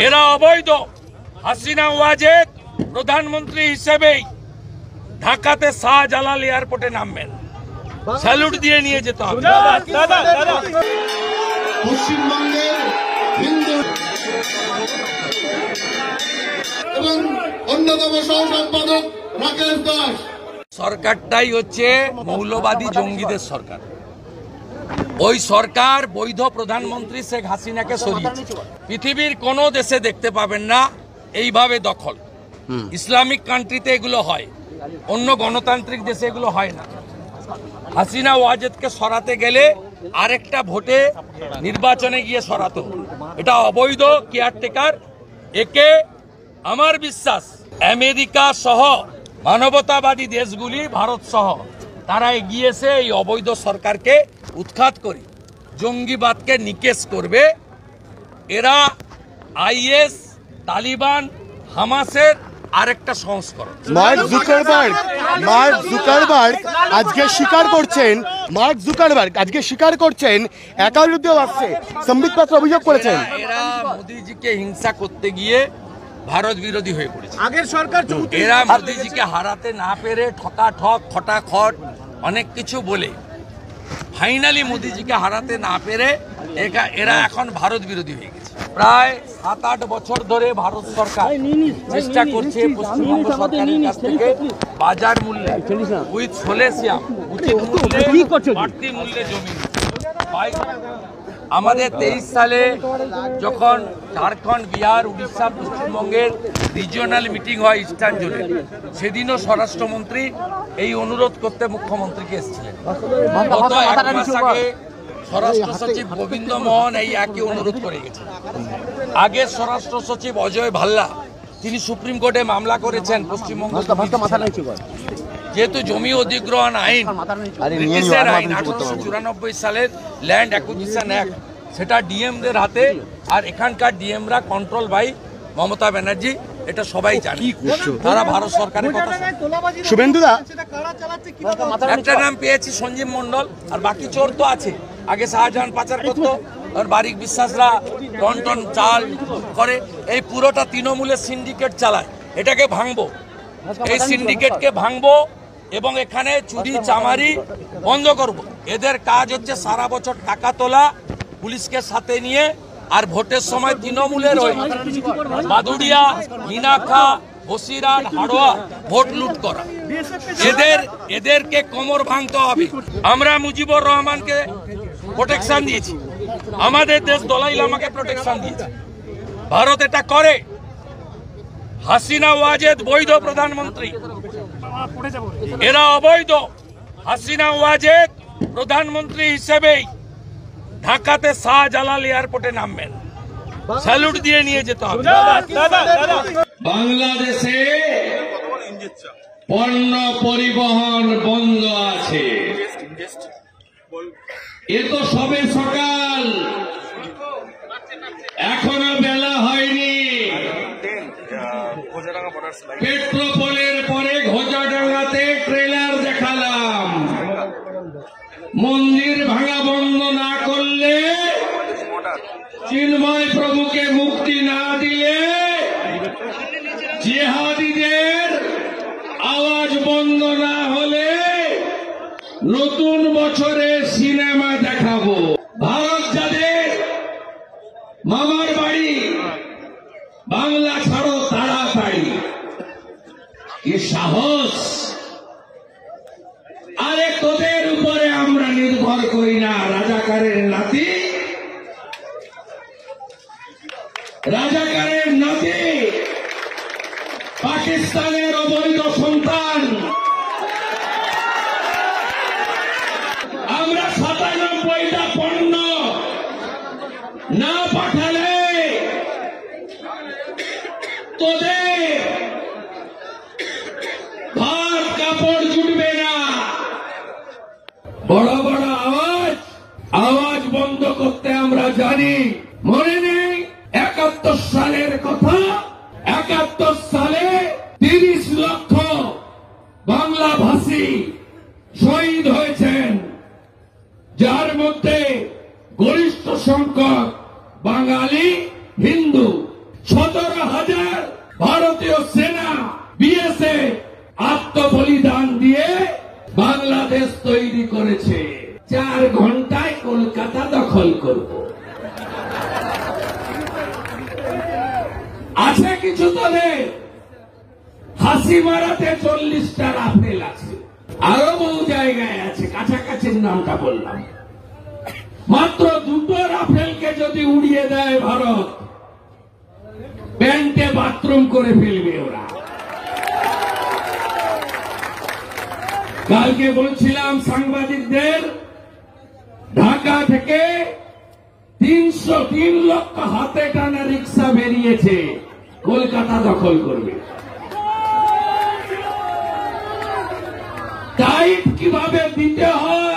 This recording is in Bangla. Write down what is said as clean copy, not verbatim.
এরা অবৈধ। হাসিনা ওয়াজেদ প্রধানমন্ত্রী হিসেবেই ঢাকাতে শাহজালাল এয়ারপোর্টে নামবেন, স্যালুট দিয়ে নিয়ে যেতে হবে। পশ্চিমবঙ্গের হিন্দু এবং অন্যতম সহ সম্পাদক রাকেশ দাস। সরকারটাই হচ্ছে মৌলবাদী জঙ্গিদের সরকার। ওই সরকার বৈধ প্রধানমন্ত্রী শেখ হাসিনাকে সরিয়েছে। পৃথিবীর কোনো দেশে দেখতে পাবেন না এইভাবে দখল। ইসলামিক কান্ট্রিতে এগুলো হয়, অন্য গণতান্ত্রিক দেশে এগুলো হয় না। হাসিনা ওয়াজেদকে সরাতে গেলে আরেকটা ভোটে নির্বাচনে গিয়ে সরাতো। এটা অবৈধ কেয়ারটেকার। একে আমার বিশ্বাস আমেরিকা সহ মানবতাবাদী দেশগুলি, ভারত সহ, তারা এগিয়েছে এই অবৈধ সরকারকে উৎখাত করে জঙ্গিবাদকে নিকেশ করবে। এরা আইএস, তালিবান, হামাসের আরেকটা সংস্করণ। মার্ক জুকারবার্গ আজকে স্বীকার করছেন একার বিরুদ্ধেও আসছে, সম্বিতপত্র অভিযোগ করেছেন। এরা মোদিজিকে হিংসা করতে গিয়ে ভারত বিরোধী হয়ে পড়েছে। আগের সরকার এরা মোদিজিকে হারাতে না পেরে ঠকাঠক খটাখট অনেক কিছু বলে ফাইনালি মোদিজিকে হারাতে না পেরে এরা এখন ভারত বিরোধী হয়ে গেছে। প্রায় 7-8 বছর ধরে ভারত সরকার চেষ্টা করছে পশ্চিমবঙ্গ সরকারের কাছ থেকে বাজার মূল্যে উইথ সোলেসিয়াম উচিত মূল্যে বাড়তি মূল্যে জমি। আমাদের 23 সালে যখন ঝাড়খণ্ড, বিহার, উড়িষ্যা, পশ্চিমবঙ্গের রিজিওনাল মিটিং হয় ইস্টার্ন জোনে, সেদিনও স্বরাষ্ট্রমন্ত্রী এই অনুরোধ করতে মুখ্যমন্ত্রীকে এসেছিলেন। গত 1 মাস আগে স্বরাষ্ট্র সচিব গোবিন্দ মোহন এই একই অনুরোধ করে গেছেন। আগের স্বরাষ্ট্র সচিব অজয় ভাল্লা তিনি সুপ্রিম কোর্টে মামলা করেছেন পশ্চিমবঙ্গ, যেহেতু জমি অধিগ্রহণ আইন ব্রিটিশের আইন 1894 সালের ল্যান্ড অ্যাকুইজিশন অ্যাক্ট, সেটা ডিএমদের হাতে, আর এখানকার ডিএমরা কন্ট্রোল বাই মমতা ব্যানার্জি। এটা সবাই জানে। তারা ভারত সরকারের কথা। শুভেন্দুদা, একটা নাম পেয়েছি সঞ্জীব মন্ডল, আর বাকি চোর তো আছে। আগে শাহজাহান পাচার করতো, আর বারিক বিশ্বাসরা টন টন চাল করে। এই পুরোটা তৃণমূলের সিন্ডিকেট চালায়। এটাকে ভাঙবো, এই সিন্ডিকেটকে ভাঙবো এবং এখানে চুরি চামারি বন্ধ করব। এদের কাজ হচ্ছে সারা বছর টাকা তোলা পুলিশকে সাথে নিয়ে, আর ভোটের সময় তৃণমূলের ওই বাদুড়িয়া, মিনাখা, বসিরহাট, হাড়োয়া ভোট লুট করা। এদেরকে কোমর ভাঙতে হবে। আমরা মুজিবুর রহমানকে প্রোটেকশন দিয়েছি, আমাদের দেশ দলাই লামাকে প্রোটেকশন দিয়েছে। ভারত এটা করে। হাসিনা ওয়াজেদ বৈধ প্রধানমন্ত্রী, এরা অবৈধ। হাসিনা ওয়াজেদ প্রধানমন্ত্রী হিসেবেই ঢাকাতে শাহজালাল এয়ারপোর্টে নামবেন, স্যালুট দিয়ে নিয়ে যেতে হবে। বাংলাদেশে পণ্য পরিবহন বন্ধ আছে। এ তো সবে সকাল, এখনো বেলা হয়নি। পেট্রোপোলের পরে ঘোচাডাঙ্গাতে ট্রেলার দেখালাম। মন্দির ভাঙা বন্ধ না করলে, চিন্ময় প্রভুকে মুক্তি না দিলে, জিহাদিদের আওয়াজ বন্ধ না হলে নতুন বছরে সিনেমা দেখাবো। ভারত যাদের মামার বাড়ি, বাংলা ছাড়ো তাড়াতাড়ি। কি সাহস! আরে তোদের উপরে আমরা নির্ভর করি না। রাজাকারের নাতি, পাকিস্তানের অবৈধ সন্তান। আমরা 97টা পণ্য না পাঠালে তোদের ভাত কাপড় জুটবে না। বড় বড় আওয়াজ বন্ধ করতে আমরা জানি। মনে নেই 71 সালের কথা? 71 সালে 30 লক্ষ বাংলাভাষী শহীদ হয়েছেন, যার মধ্যে গরিষ্ঠ সংখ্যক বাঙালি হিন্দু। 15,000 ভারতীয় সেনা বিএসএফ আত্মবলিদান দিয়ে বাংলাদেশ তৈরি করেছে। 4 ঘন্টায় কলকাতা দখল করব। আছে কিছু দলের হাসিমারাতে 40টা রাফেল আছে, আরো বহু জায়গায় আছে, কাছাকাছির নামটা বললাম। মাত্র 2টো রাফেলকে যদি উড়িয়ে দেয় ভারত, প্যান্টে বাথরুম করে ফেলবে ওরা। কালকে বলছিলাম সাংবাদিকদের, ঢাকা থেকে 303 লক্ষ হাতে টানা রিক্সা বেরিয়েছে, কলকাতা দখল করবে। টাইট কিভাবে দিতে হয়